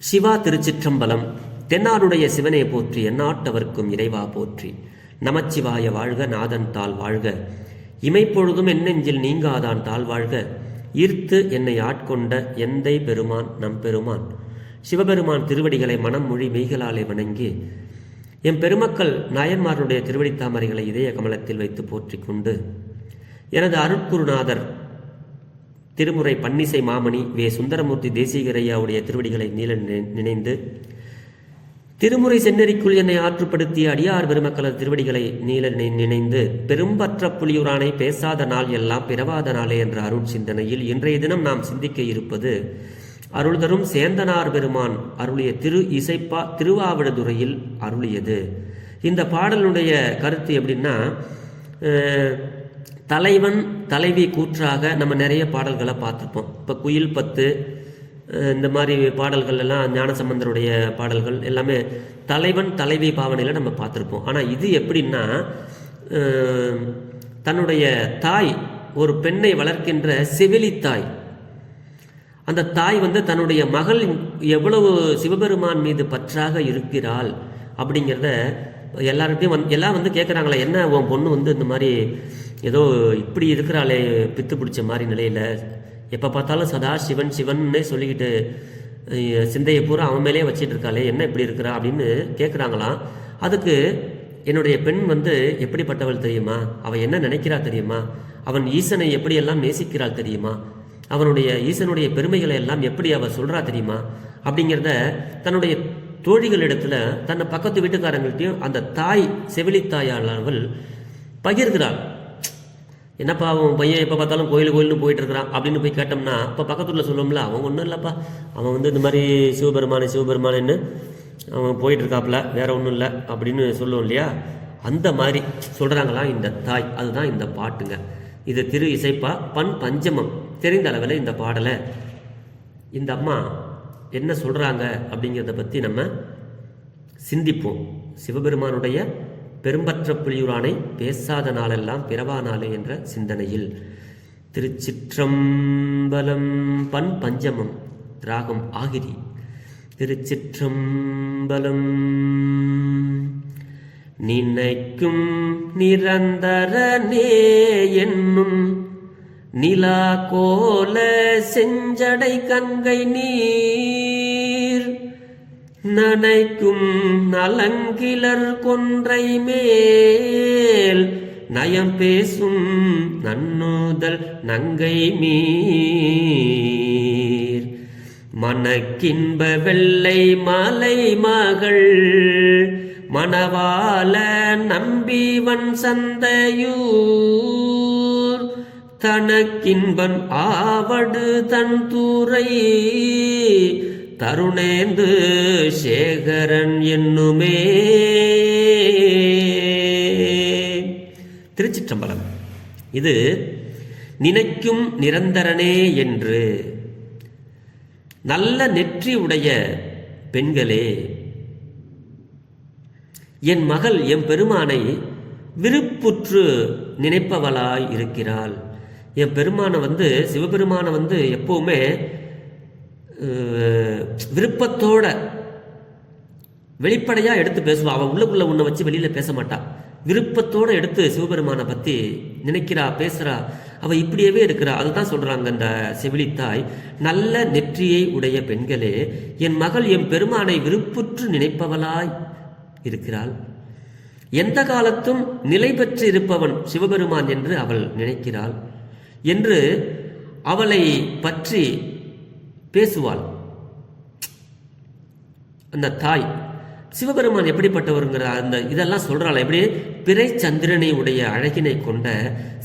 சிவா திருச்சிற்றம்பலம். தென்னாடுடைய சிவனே போற்றி, எந்நாட்டவர்க்கும் இறைவா போற்றி. நமச்சிவாய வாழ்க, நாதன் தாள் வாழ்க, இமைப்பொழுதும் என்னெஞ்சில் நீங்காதான் தாள் வாழ்க. ஈர்த்து என்னை ஆட்கொண்ட எந்தை பெருமான் நம் பெருமான் சிவபெருமான் திருவடிகளை மனம் மொழி மெய்களாலே வணங்கி எம் பெருமக்கள் நாயன்மாருடைய திருவடி தாமரைகளை இதய கமலத்தில் வைத்து போற்றிக் கொண்டு எனது அருட்குருநாதர் திருமுறை பன்னிசை மாமணி வே சுந்தரமூர்த்தி தேசிகரையாவுடைய திருவடிகளை நினைந்து திருமுறை செந்நெறிக்குள் என்னை ஆற்றுப்படுத்திய அடியார் பெருமக்களது திருவடிகளை நினைந்து பெரும்பற்ற புலியூரானை பேசாத நாள் எல்லாம் பிறவாத நாளே என்ற அருள் சிந்தனையில் இன்றைய தினம் நாம் சிந்திக்க இருப்பது அருள் தரும் சேந்தனார் பெருமான் அருளிய திரு இசைப்பா திருவாவடுதுறையில் அருளியது. இந்த பாடலுடைய கருத்து எப்படின்னா, தலைவன் தலைவி கூற்றாக நம்ம நிறைய பாடல்களை பார்த்துருப்போம். இப்போ குயில் பத்து இந்த மாதிரி பாடல்கள் எல்லாம் ஞானசம்பந்தருடைய பாடல்கள் எல்லாமே தலைவன் தலைவி பாவனையில் நம்ம பார்த்துருப்போம். ஆனால் இது எப்படின்னா, தன்னுடைய தாய் ஒரு பெண்ணை வளர்க்கின்ற செவிலி தாய், அந்த தாய் தன்னுடைய மகள் எவ்வளவு சிவபெருமான் மீது பற்றாக இருக்கிறாள் அப்படிங்கிறத எல்லார்கிட்டையும் எல்லாம் கேட்குறாங்களே, என்ன உன் பொண்ணு இந்த மாதிரி ஏதோ இப்படி இருக்கிறாளே பித்து பிடிச்ச மாதிரி நிலையில், எப்போ பார்த்தாலும் சதா சிவன் சிவன்னே சொல்லிக்கிட்டு சிந்தையை பூரா அவன் மேலே வச்சிட்டு இருக்காளே, என்ன இப்படி இருக்கிறா அப்படின்னு கேட்குறாங்களாம். அதுக்கு என்னுடைய பெண் எப்படிப்பட்டவள் தெரியுமா, அவள் என்ன நினைக்கிறா தெரியுமா, அவன் ஈசனை எப்படியெல்லாம் நேசிக்கிறாள் தெரியுமா, அவனுடைய ஈசனுடைய பெருமைகளை எல்லாம் எப்படி அவள் சொல்கிறா தெரியுமா அப்படிங்கிறத தன்னுடைய தோழிகளிடத்துல தன்னை பக்கத்து வீட்டுக்காரங்கள்ட்டையும் அந்த தாய் செவிலித்தாயாளவள் பகிர்கிறாள். என்னப்பா அவன் பையன் எப்போ பார்த்தாலும் கோயில்னு போயிட்டு இருக்கிறான் அப்படின்னு போய் கேட்டோம்னா, அப்போ பக்கத்துல சொல்லுவோம்ல, அவன் ஒன்றும் இல்லைப்பா, அவன் இந்த மாதிரி சிவபெருமானேன்னு அவன் போயிட்டு இருக்காப்புல, வேற ஒன்றும் இல்லை அப்படின்னு சொல்லுவோம் இல்லையா. அந்த மாதிரி சொல்கிறாங்களாம் இந்த தாய். அதுதான் இந்த பாட்டுங்க. இது திரு இசைப்பா பண் பஞ்சமம். தெரிந்த அளவில் இந்த பாடலை இந்த அம்மா என்ன சொல்கிறாங்க அப்படிங்கிறத பற்றி நம்ம சிந்திப்போம். சிவபெருமானுடைய பெரும்பற்ற புலியூரானை பேசாத நாளெல்லாம் பிறவா நாளே என்ற சிந்தனையில். திருச்சிற்றம்பலம். பண் பஞ்சமம், ராகம் ஆகிரி. திருச்சிற்றம்பலம். நினைக்கும் நிரந்தரனே என்னும் நிலா கோல செஞ்சடை கங்கை நீர் நனைக்கும் நலங்கிலர் கொன்றை மேல் நயம் பேசும் நன்னுதல் நங்கை மீர் மனக்கின்ப வெள்ளை மாலை மகள் மணவாள நம்பிவன் சந்தையூர் தனக்கின்பன் ஆவடு தன் தூரை தருணேந்து சேகரன் என்னுமே. திருச்சிற்றம்பலம். இது நினைக்கும் நிரந்தரனே என்று நல்ல நெற்றி உடைய பெண்களே, என் மகள் என் பெருமானை விருப்புற்று நினைப்பவளாய் இருக்கிறாள். என் பெருமானை சிவபெருமானை எப்பவுமே விருப்பத்தோட வெளிப்படையா எடுத்து பேசுவா. அவன் உள்ளுக்குள்ள உன்னை வச்சு வெளியில பேச மாட்டா. விருப்பத்தோட எடுத்து சிவபெருமானை பத்தி நினைக்கிறா, பேசுறா. அவ இப்படியவே இருக்கிறா. அதுதான் சொல்றாங்க அந்த செவிலித்தாய். நல்ல நெற்றியை உடைய பெண்களே, என் மகள் என் பெருமானை விருப்புற்று நினைப்பவளாய் இருக்கிறாள். எந்த காலத்தும் நிலை பெற்று இருப்பவன் சிவபெருமான் என்று அவள் நினைக்கிறாள் என்று அவளை பற்றி பேசுவாள். அந்த தாய் சிவபெருமான் எப்படிப்பட்டவருங்கிற அந்த இதெல்லாம் சொல்றாள். எப்படி பிறை சந்திரனை உடைய அழகினை கொண்ட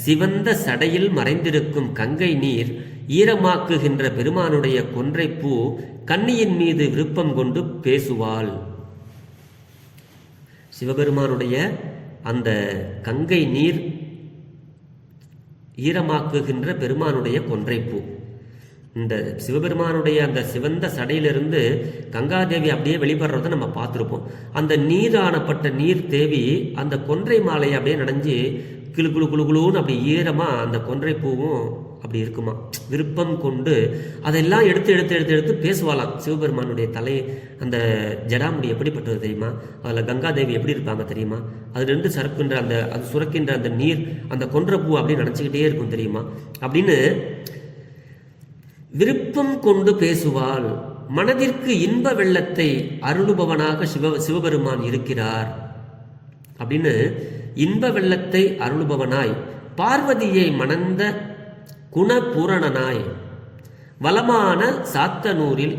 சிவந்த சடையில் மறைந்திருக்கும் கங்கை நீர் ஈரமாக்குகின்ற பெருமானுடைய கொன்றை பூ கன்னியின் மீது விருப்பம் கொண்டு பேசுவாள். சிவபெருமானுடைய அந்த கங்கை நீர் ஈரமாக்குகின்ற பெருமானுடைய கொன்றைப்பூ, இந்த சிவபெருமானுடைய அந்த சிவந்த சடையிலிருந்து கங்காதேவி அப்படியே வெளிப்படுறத நம்ம பார்த்துருப்போம். அந்த நீரானப்பட்ட நீர் தேவி அந்த கொன்றை மாலையை அப்படியே நனைஞ்சு கிளு குளு குளு குளுன்னு அப்படி ஈரமாக அந்த கொன்றை பூவும் அப்படி இருக்குமா. விருப்பம் கொண்டு அதெல்லாம் எடுத்து எடுத்து எடுத்து எடுத்து பேசுவாளாம். சிவபெருமானுடைய தலை அந்த ஜடாமுடி எப்படிப்பட்டது தெரியுமா, அதில் கங்காதேவி எப்படி இருப்பாங்க தெரியுமா, அது ரெண்டு சறுக்கின்ற அந்த அது சுரக்கின்ற அந்த நீர் அந்த கொன்ற பூ அப்படின்னு நினச்சிக்கிட்டே இருக்கும் தெரியுமா அப்படின்னு விருப்பம் கொண்டு பேசுவாள். மனதிற்கு இன்ப வெள்ளத்தை அருளுபவனாக சிவபெருமான் இருக்கிறார் அப்படின்னு இன்ப வெள்ளத்தை அருளுபவனாய், பார்வதியை மணந்த குணபூரணனாய், வளமான சாத்தனூரில்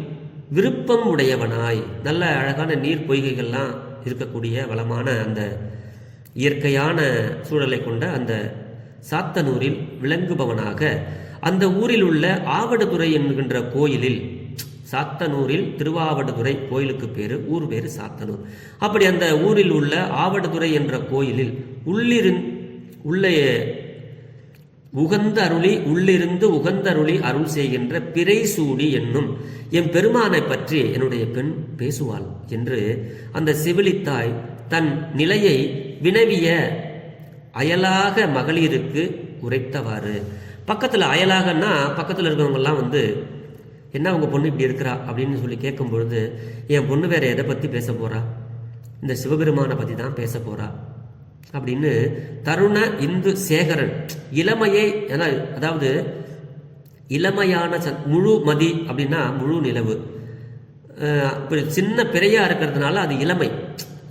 விருப்பம் உடையவனாய், நல்ல அழகான நீர் பொய்கைகள்லாம் இருக்கக்கூடிய வளமான அந்த இயற்கையான சூழலை கொண்ட அந்த சாத்தனூரில் விளங்குபவனாக, அந்த ஊரில் உள்ள ஆவடுதுறை என்கின்ற கோயிலில், சாத்தனூரில் திருவாவடுதுறை கோயிலுக்கு பேரு, ஊர் பேரு சாத்தனூர். அப்படி அந்த ஊரில் உள்ள ஆவடுதுறை என்ற கோயிலில் உள்ளே உகந்த அருளி உள்ளிருந்து உகந்த அருளி அருள் செய்கின்ற பிறை சூடி என்னும் என் பெருமானை பற்றி என்னுடைய பெண் பேசுவாள் என்று அந்த செவிலித்தாய் தன் நிலையை வினவிய அயலாக மகளிருக்கு உரைத்தவாறு. பக்கத்தில் அயலாகன்னா பக்கத்தில் இருக்கிறவங்கெல்லாம் என்ன உங்கள் பொண்ணு இப்படி இருக்கிறா அப்படின்னு சொல்லி கேட்கும் பொழுது, என் பொண்ணு வேற எதை பற்றி பேச போறா, இந்த சிவபெருமானை பற்றி தான் பேச போறா அப்படின்னு தருண இந்து சேகரன் இளமையை, அதாவது இளமையான முழு மதி அப்படின்னா முழு நிலவு, சின்ன பிறையா இருக்கிறதுனால அது இளமை,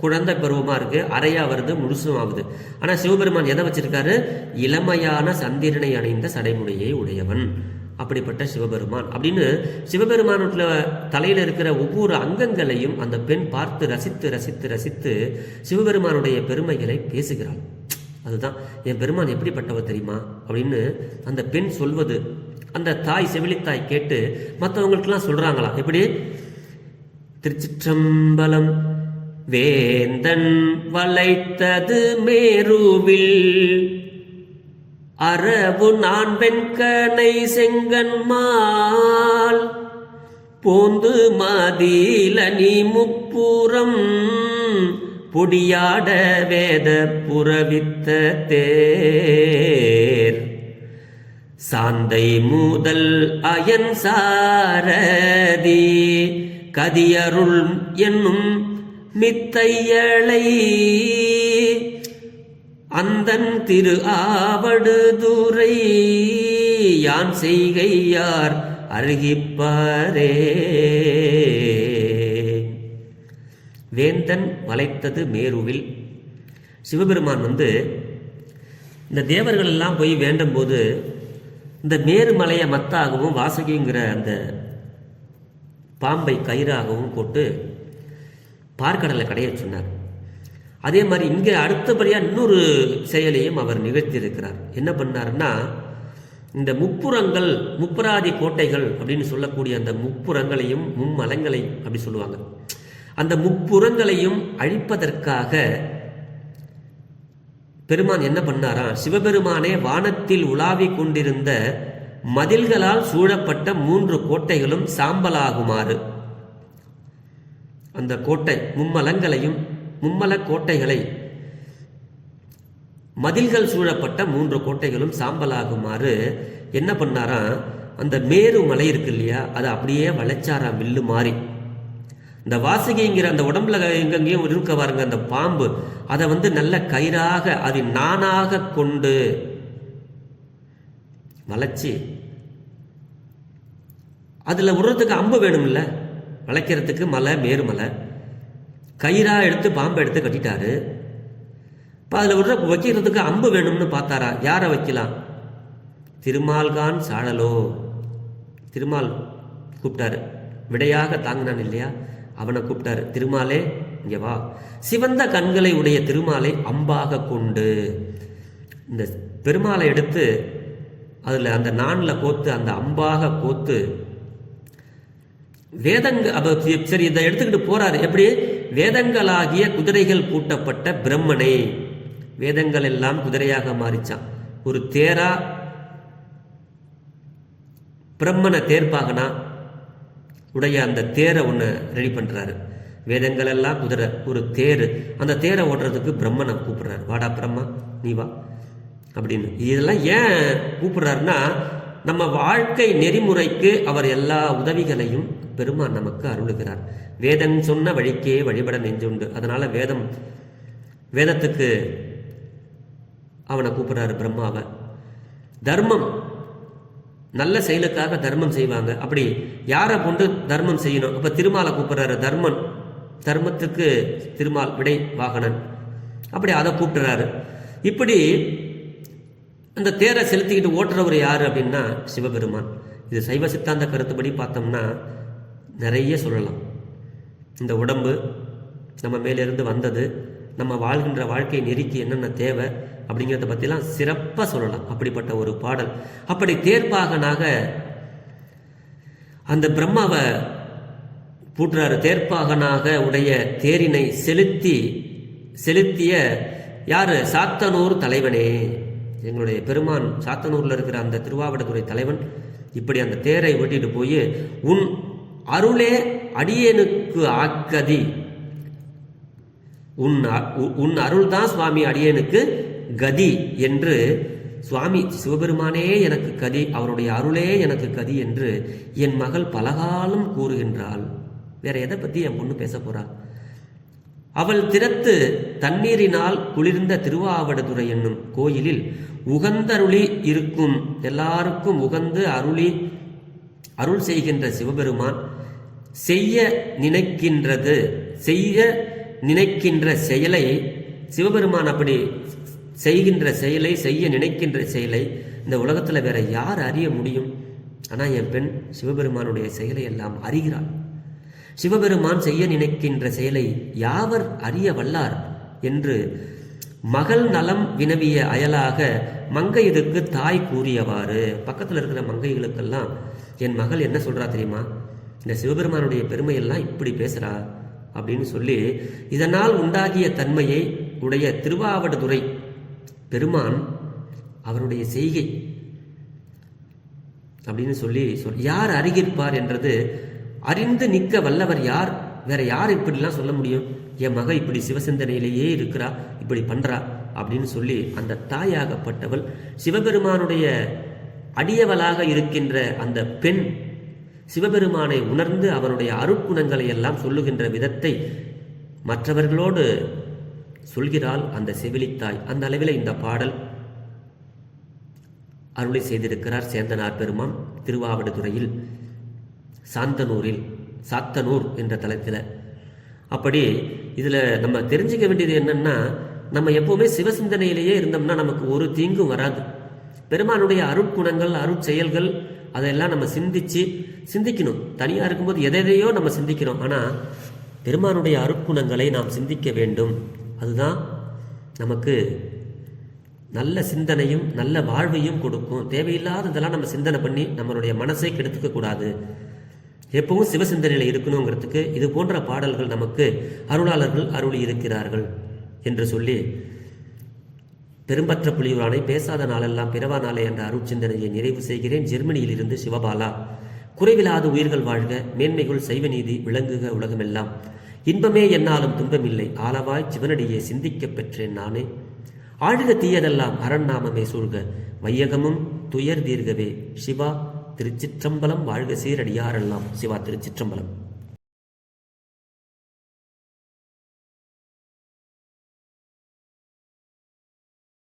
குழந்தை பருவமா இருக்கு, அறையா வருது, முழுசும் ஆகுது. ஆனா சிவபெருமான் எதை வச்சிருக்காரு, இளமையான சந்திரனை அணிந்த சடைமுடியை உடையவன், அப்படிப்பட்ட சிவபெருமான் அப்படின்னு சிவபெருமானுடைய தலையில இருக்கிற ஒவ்வொரு அங்கங்களையும் அந்த பெண் பார்த்து ரசித்து ரசித்து ரசித்து சிவபெருமானுடைய பெருமைகளை பேசுகிறாள். அதுதான் என் பெருமான் எப்படிப்பட்டவர் தெரியுமா அப்படின்னு அந்த பெண் சொல்வது அந்த தாய் செவிலித்தாய் கேட்டு மற்றவங்களுக்கெல்லாம் சொல்றாங்களா. எப்படி, திருச்சிற்றம்பலம் வேந்தன் வளைத்தது மேருவில் அரவு நான் வெண்கனை செங்கன்மால் போந்து மதிலனி முப்புறம் பொடியாட வேத புறவித்த தேர் சாந்தை மூதல் அயன் சாரதி கதியருள் என்னும் மித்தையளை அந்தன் திரு ஆவடுதுறை யான் செய்கையார் அருகிப்பாரே. வேந்தன் வளைத்தது மேருவில். சிவபெருமான் இந்த தேவர்கள் எல்லாம் போய் வேண்டும் போது இந்த மேருமலையை மத்தாகவும் வாசுகிங்கிற அந்த பாம்பை கயிறாகவும் போட்டு பார்க்கடலை கடைய சொன்னார். அதே மாதிரி இங்கே அடுத்தபடியாக இன்னொரு செயலையும் அவர் நிகழ்த்தியிருக்கிறார். என்ன பண்ணாருன்னா, இந்த முப்புறங்கள் முப்பராதி கோட்டைகள் அப்படின்னு சொல்லக்கூடிய அந்த முப்புறங்களையும் மும்மலங்களையும் அப்படி சொல்லுவாங்க, அந்த முப்புறங்களையும் அழிப்பதற்காக பெருமான் என்ன பண்ணாரா, சிவபெருமானே வானத்தில் உலாவிக் கொண்டிருந்த மதில்களால் சூழப்பட்ட 3 கோட்டைகளும் சாம்பலாகுமாறு, அந்த கோட்டை மும்மலங்களையும் மும்மல கோட்டைகளை மதில்கள் சூழப்பட்ட 3 கோட்டைகளும் சாம்பலாகுமாறு என்ன பண்ணாரா, அந்த மேரு மலை இருக்கு இல்லையா, அதை அப்படியே வளைச்சாராம் வில்லு மாறி. இந்த வாசுகிங்கிற அந்த உடம்புல எங்கெங்கேயும் இருக்க பாருங்க அந்த பாம்பு, அதை நல்ல கயிறாக அது நானாக கொண்டு வளைச்சி, அதுல விடுறதுக்கு அம்பு வேணும்ல, வளைக்கிறதுக்கு மலை மேருமலை, கயிறா எடுத்து பாம்பை எடுத்து கட்டிட்டாரு. இப்போ அதில் வைக்கிறதுக்கு அம்பு வேணும்னு பார்த்தாரா, யாரை வைக்கலாம், திருமால்கான் சாழலோ, திருமால் கூப்பிட்டாரு, விடையாக தாங்கினான் இல்லையா, அவனை கூப்பிட்டாரு, திருமாலே இங்கே வா. சிவந்த கண்களை உடைய திருமாலை அம்பாக கொண்டு இந்த பெருமாளை எடுத்து அதில் அந்த நான்ல கோத்து அந்த அம்பாக கோத்து சரி இதை எடுத்துக்கிட்டு போறாரு. எப்படி, வேதங்களாகிய குதிரைகள் பூட்டப்பட்ட பிரம்மனை, வேதங்கள் எல்லாம் குதிரையாக மாறிச்சான், ஒரு தேரா பிரம்மனை தேர்ப்பாகனா உடைய அந்த தேரை ஒன்று ரெடி பண்றாரு. வேதங்கள் எல்லாம் குதிரை, ஒரு தேர், அந்த தேரை ஓட்டுறதுக்கு பிரம்மனை கூப்பிடுறாரு, வாடா பிரம்மா நீ வா அப்படின்னு. இதெல்லாம் ஏன் கூப்பிடுறாருன்னா, நம்ம வாழ்க்கை நெறிமுறைக்கு அவர் எல்லா உதவிகளையும் பெருமான் நமக்கு அருளுகிறார். வேதம் சொன்ன வழிக்கே வழிபட நெஞ்சுண்டு. அதனால வேதத்துக்கு அவனை கூப்பிடுறாரு பிரம்மாவை. தர்மம், நல்ல செயலுக்காக தர்மம் செய்வாங்க. அப்படி யாரை கொண்டு தர்மம் செய்யணும்? அப்ப திருமாலை கூப்பிடுறாரு. தர்மத்துக்கு திருமால் விடை வாகனன், அப்படி அதை கூப்பிடுறாரு. இப்படி அந்த தேரை செலுத்திக்கிட்டு ஓட்டுறவர் யாரு அப்படின்னா சிவபெருமான். இது சைவ சித்தாந்த கருத்துப்படி பார்த்தோம்னா நிறைய சொல்லலாம். இந்த உடம்பு நம்ம மேலிருந்து வந்தது, நம்ம வாழ்கின்ற வாழ்க்கை நெறிக்கு என்னென்ன தேவை அப்படிங்கிறத பற்றிலாம் சிறப்பாக சொல்லலாம். அப்படிப்பட்ட ஒரு பாடல். அப்படி தேர்ப்பாகனாக அந்த பிரம்மாவை பூட்டுறாரு. தேர்ப்பாகனாக உடைய தேரினை செலுத்திய யாரு? சாத்தனூர் தலைவனே. எங்களுடைய பெருமான் சாத்தனூர்ல இருக்கிற அந்த திருவாவடுதுறை தலைவன் இப்படி அந்த தேரை ஓட்டிட்டு போய், உன் அருளே அடியேனுக்கு ஆக்கதி, உன் அருள் தான் சுவாமி அடியேனுக்கு கதி என்று, சுவாமி சிவபெருமானே எனக்கு கதி, அவருடைய அருளே எனக்கு கதி என்று என் மகள் பலகாலம் கூறுகின்றாள். வேற எதை பத்தி என் பொண்ணு பேச போறா? அவள் திறத்து தண்ணீரினால் குளிர்ந்த திருவாவடுதுறை என்னும் கோயிலில் உகந்தருளி இருக்கும், எல்லாருக்கும் உகந்து அருள் செய்கின்ற சிவபெருமான் செய்ய நினைக்கின்ற செயலை, சிவபெருமான் அப்படி செய்கின்ற செயலை, செய்ய நினைக்கின்ற செயலை இந்த உலகத்துல வேற யார் அறிய முடியும்? ஆனா என் பெண் சிவபெருமானுடைய செயலை எல்லாம் அறிகிறாள். சிவபெருமான் செய்ய நினைக்கின்ற செயலை யாவர் அறிய வல்லார் என்று மகள் நலம் வினவிய அயலாக மங்கையருக்கு தாய் கூறியவாறு. பக்கத்தில் இருக்கிற மங்கைகளுக்கெல்லாம் என் மகள் என்ன சொல்றா தெரியுமா? இந்த சிவபெருமானுடைய பெருமையெல்லாம் இப்படி பேசுறா அப்படின்னு சொல்லி, இதனால் உண்டாகிய தன்மையை உடைய திருவாவடுதுறை பெருமான் அவருடைய செய்கை அப்படின்னு சொல்லி யார் அறிகிற்பார் என்றது, அறிந்து நிற்க வல்லவர் யார்? வேற யார் இப்படிலாம் சொல்ல முடியும்? என் மக இப்படி சிவசிந்தனையிலேயே இருக்கிறா, இப்படி பண்றா அப்படின்னு சொல்லி அந்த தாயாகப்பட்டவள் சிவபெருமானுடைய அடியவளாக இருக்கின்ற அந்த பெண் சிவபெருமானை உணர்ந்து அவனுடைய அருட்குணங்களை எல்லாம் சொல்லுகின்ற விதத்தை மற்றவர்களோடு சொல்கிறாள் அந்த செவிலித்தாய். அந்த அளவில் இந்த பாடல் அருளை செய்திருக்கிறார் சேந்தனார் பெருமான் திருவாவடுதுறையில் சாத்தனூர் என்ற தலத்தில். அப்படி இதுல நம்ம தெரிஞ்சுக்க வேண்டியது என்னன்னா, நம்ம எப்பவுமே சிவசிந்தனையிலேயே இருந்தோம்னா நமக்கு ஒரு தீங்கும் வராது. பெருமானுடைய அருட்குணங்கள், அருட்செயல்கள் அதெல்லாம் நம்ம சிந்திக்கணும். தனியா இருக்கும்போது எதையோ நம்ம சிந்திக்கிறோம். ஆனா பெருமானுடைய அருட்குணங்களை நாம் சிந்திக்க வேண்டும். அதுதான் நமக்கு நல்ல சிந்தனையும் நல்ல வாழ்வையும் கொடுக்கும். தேவையில்லாததெல்லாம் நம்ம சிந்தனை பண்ணி நம்மளுடைய மனசை கெடுத்துக்க கூடாது. எப்பவும் சிவசிந்தனையில் இருக்கணுங்கிறதுக்கு இது போன்ற பாடல்கள் நமக்கு அருளாளர்கள் அருளி இருக்கிறார்கள் என்று சொல்லி, பெரும்பற்ற புலியூரானை பேசாத நாளெல்லாம் பிறவா நாளே என்ற அருட்சிந்தனையை நிறைவு செய்கிறேன். ஜெர்மனியில் இருந்து சிவபாலா. குறைவில்லாத உயிர்கள் வாழ்க, மேன்மைகள் சைவ நீதி விளங்குக உலகமெல்லாம். இன்பமே என்னாலும் துன்பமில்லை, ஆளவாய் சிவனடியே சிந்திக்க பெற்றேன் நானே. ஆழ்க தீயதெல்லாம் அரண்நாமமே சூழ்க, வையகமும் துயர் தீர்கவே. சிவா திருச்சிற்றம்பலம். வாழ்க சீரடியாரெல்லாம். சிவா திருச்சிற்றம்பலம்.